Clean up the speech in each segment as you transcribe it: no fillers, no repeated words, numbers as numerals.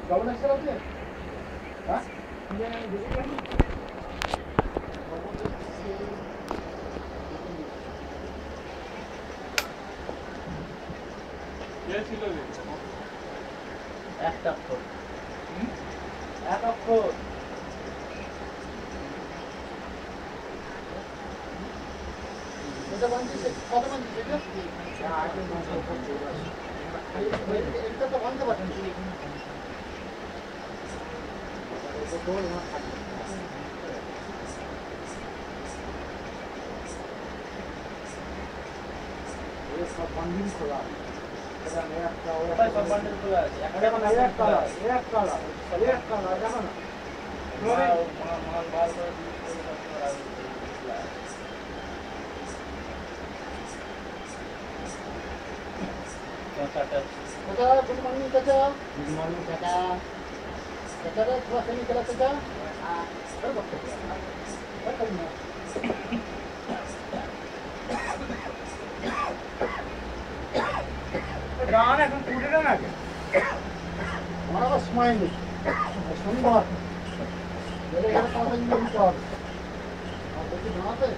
Double XL আছে? হ্যাঁ? একটা অক্ষর এক অক্ষর এটা বানতে কত বানতে এটা? এটা তো বানতে পারছেন সব বান্ডিল খোলা এটা একটা সব বান্ডেল খোলা আছে একটা এক কালার দেখো না মাল বার করে चाचा गुड मॉर्निंग चाचा चाचा रे थोड़ा सा निकला चाचा कर वक्त कर करना रान এখন পুরো না আগে हमारा बस स्माइल सुंदर मेरे घर का दिन में तो आप देखिए बनाते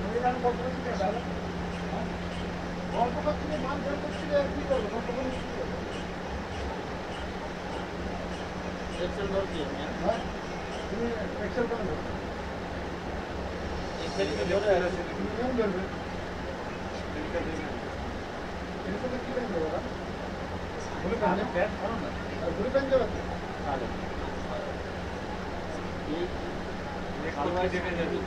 मेरे घर को कुछ नहीं डाला कौन सा बच्चे ने मान कर कुछ नहीं की करो तो कौन नहीं एक्सेल कर दिया मैं ये एक्सेल कर लो एक्सेल में जोड़ है क्यों जोड़ रहे इनको तो क्यों जोड़ रहा बोले पहले पैर करो ना बोले पहले जोड़ हां ये खालवा जगह जरूर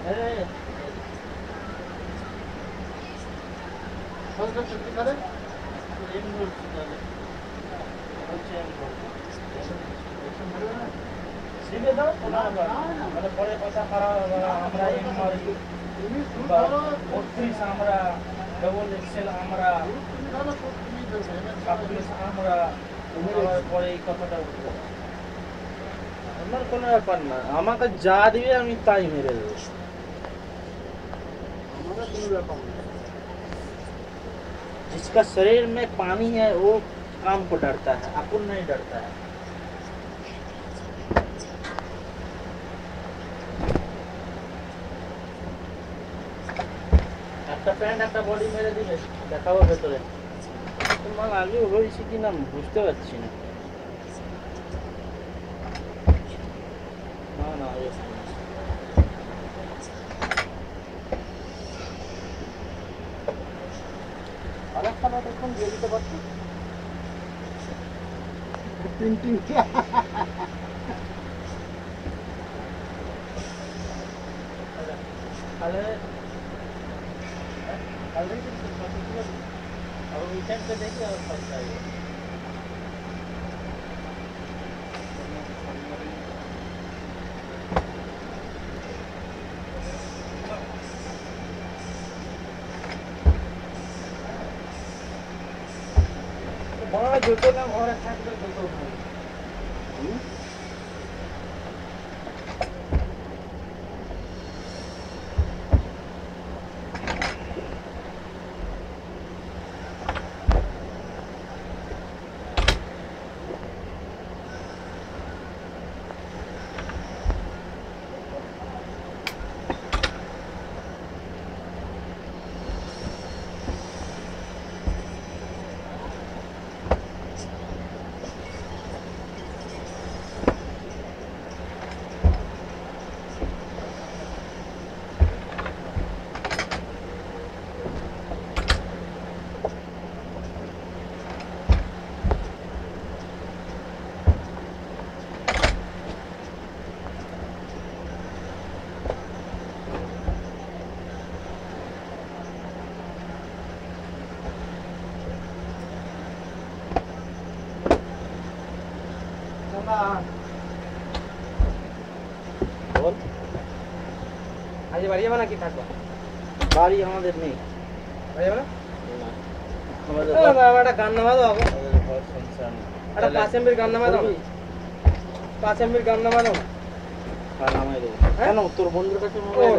अरे कौन सा छुट्टी करे एक मिनट चले अच्छा सीधे दाও না মানে পরে পয়সা খারাপ আমরা এমআর इन्हीं सूट करो 32 আমরা ডবল এক্সেল আমরা তুমি জানো তো তুমি দেবে ছাব্বিশ আমরা পরে এই কথাটা উঠবে আমার কোনো ব্যাপার না আমাকে যা দিবে আমি তাই মেরে দেবো हमारा कोई व्यापार नहीं जिसका शरीर में पानी है वो काम को डरता है अपन नहीं डरता है একটা প্যান্ট একটা বডি মেরে দিবে দেখাবো ভেতরে তোমার আগে হয়েছে কি না বুঝতে পারছি না না না আরেকটা বাট এখন দিয়ে দিতে পারছো প্রিন্টিং তাহলে अब वीकेंड पे देखिए और फर्स्ट आएगा बड़ा जोतो ना और अच्छा से जोतो বল আজ বাড়ি যাবে নাকি থাকবা বাড়ি আমাদের নেই বাড়ি যাবে না আমাদের একটা গান নামা দাও একটা 5 এমবির গান নামা দাও 5 এমবির গান নামা দাও নামাই দেবো কেন তোর বন্ধুর কাছে মোবাইল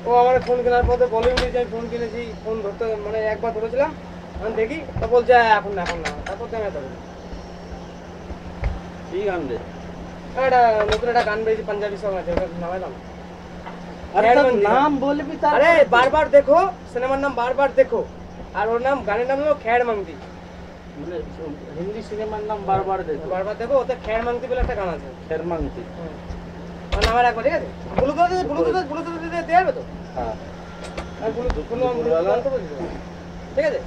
ও আমার ফোন কেনার পথে বলে উঠেছে আমি ফোন কিনেছি, ফোন ধরতে মানে একবার ধরেছিলাম, আমি দেখি তো বলছে এখন না এখন না, তারপর তো আমি ধরি কি গান রে? একটা নতুন একটা গান বেরিয়েছে পাঞ্জাবি সং আছে, ওটা নামাইলাম। আরে খ্যার তার মাংতি নাম বলবি তার আরে বারবার দেখো, সিনেমার নাম বারবার দেখো, আর ওর নাম গানের নাম হলো খ্যার মাংতি। মানে হিন্দি সিনেমার নাম বারবার দেখো। বারবার দেখো, ওতে খ্যার মাংতি বলে একটা গান আছে। খেরমাংতি। ওর নাম আর একবার, ঠিক আছে? ব্লুটুথ দিয়ে দেওয়া যাবে তো? হ্যাঁ। আর ব্লুটুথ দুপুরবেলা? অন করে দিতে পারবো। ঠিক আছে?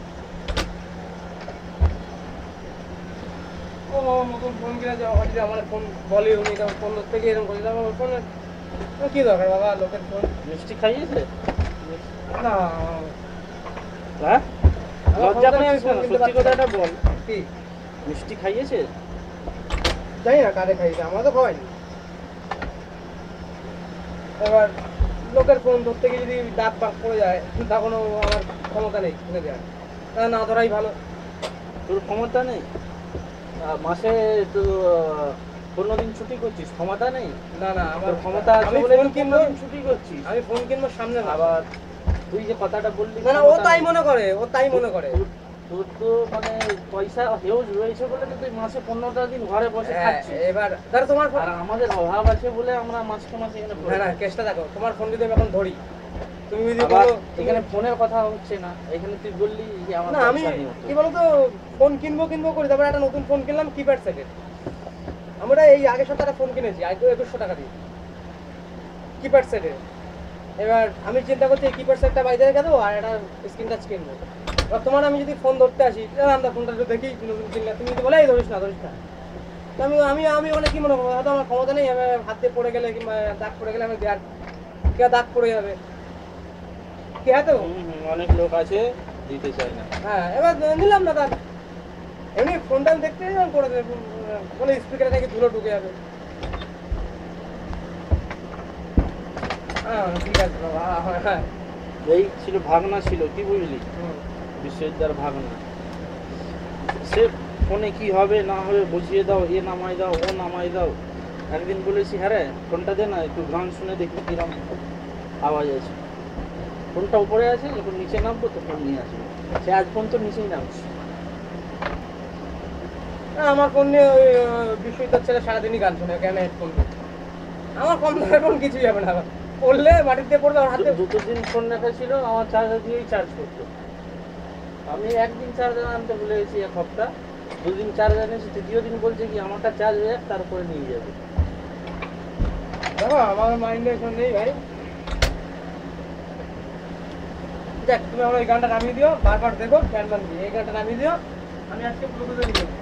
ও নতুন ফোন কিনেছে, হয়তো আমার ফোন বলে উনি তখন ফোন থেকে এরকম করে দিলাম, আমার ফোন কি দরকার বাবা লোকের ফোন? মিষ্টি খাইয়েছে? না হ্যাঁ? আমার লজ্জা ফোন করছিস ফোন কেন? কিনতে সত্যি পারছি না। কথাটা বল। কি মিষ্টি খাইয়েছে? জানি না কারে খাইছে, আমরা তো খাওয়াইনি। এবার লোকের ফোন ধরতে গিয়ে যদি দাগ বাগ পড়ে যায় তখনও আমার ক্ষমতা নেই কিনে দেওয়ার, তাহলে না ধরাই ভালো। তোর ক্ষমতা নেই? মাসে তো 15 দিন ছুটি করছিস, ক্ষমতা নেই? না না আমার তোর ক্ষমতা আছে আমি বলে ফোন তুই কিনবো, 15 দিন ছুটি করছিস। আমি ফোন কিনবো সামনে না। আবার তুই যে কথাটা বললি, না না ও ক্ষমতা তাই নেই। মনে করে, ও তাই মনে করে। তোর তো মানে পয়সা হেউজ রয়েছে বলে তো তুই মাসে 15টা দিন ঘরে বসে খাচ্ছিস। এবার ধরো তোমার ফোন, আর আমাদের অভাব আছে বলে আমরা মাসকে মাসে এখানে না পড়ে না থাকি। কেসটা দেখো, তোমার ফোন যদি আমি এখন ধরি, তুমি যদি আবার বলো এখানে ফোনের কথা হচ্ছে না, এখানে তুই বললি যে আমার না আমি পয়সা নেই অত। কি বলতো ফোন কিনবো কিনবো করি, তারপরে একটা নতুন ফোন কিনলাম কিপ্যাড সেটের। আমরা এই আগের সপ্তাহে একটা ফোন কিনেছি 2100 টাকা দিয়ে কিপ্যাড সেটের। এবার আমি চিন্তা করছি এই কিপ্যাড সেটটা বাইরে রেখে দেবো আর একটা স্ক্রিন টাচ কিনবো। এবার তোমার আমি যদি ফোন ধরতে আসি, আমরা ফোনটা একটু দেখি নতুন কিনলে, তুমি যদি বলে এই ধরিস না ধরিস না, তো আমি আমি আমি বলে কি মনে করবো, হয়তো আমার ক্ষমতা নেই, আমি হাত দিয়ে পড়ে গেলে কিংবা দাগ পড়ে গেলে আমি দেয়ার কে দাগ পড়ে যাবে, কি হ্যাঁ তো অনেক লোক আছে দিতে চায় না। হ্যাঁ। এবার নিলাম না তার, এমনি ফোনটা আমি দেখতে করে দেবো, বলে স্পিকারে নাকি ধুলো ঢুকে যাবে। হ্যাঁ ঠিক আছে বাবা, হ্যাঁ হ্যাঁ এই ছিল ভাগনা ছিল, কি বুঝলি, বিশ্ববিদ্যার ভাগনা। সে ফোনে কি হবে না হবে বুঝিয়ে দাও, এ নামাই দাও ও নামাই দাও। একদিন বলেছি হ্যাঁ রে ফোনটা দে না, একটু গান শুনে দেখি কিরম আওয়াজ আছে। ফোনটা উপরে আছে, যখন নিচে নামবো তো ফোন নিয়ে আসবো। সে আজ ফোন তো নিচেই নামছে। আমার ফোন নিয়ে ওই বিশ্ববিদ্যালয় ছেলে সারাদিনই গান শুনে, কেন হেডফোন দিয়ে আমার কম দামের ফোন কিছুই যাবে না, পড়লে মাটিতে পড়বে আমার হাতে। দুটো দিন ফোন রাখা ছিল, আমার চার্জার দিয়েই চার্জ করতো। আমি একদিন চার্জার আনতে ভুলে গেছি, এক সপ্তাহ, দুদিন চার্জার এনেছি, তৃতীয় দিন বলছে কি আমারটা চার্জ হয়ে যাক তারপরে নিয়ে যাবে। দেখো আমার মাইন্ডে এখন নেই ভাই। দেখ তুমি আমার ওই গানটা নামিয়ে দিও, বারবার দেখো ফ্যান মান দিয়ে এই গানটা নামিয়ে দিও, আমি আজকে ব্লুটুথে নিয়ে যাবো।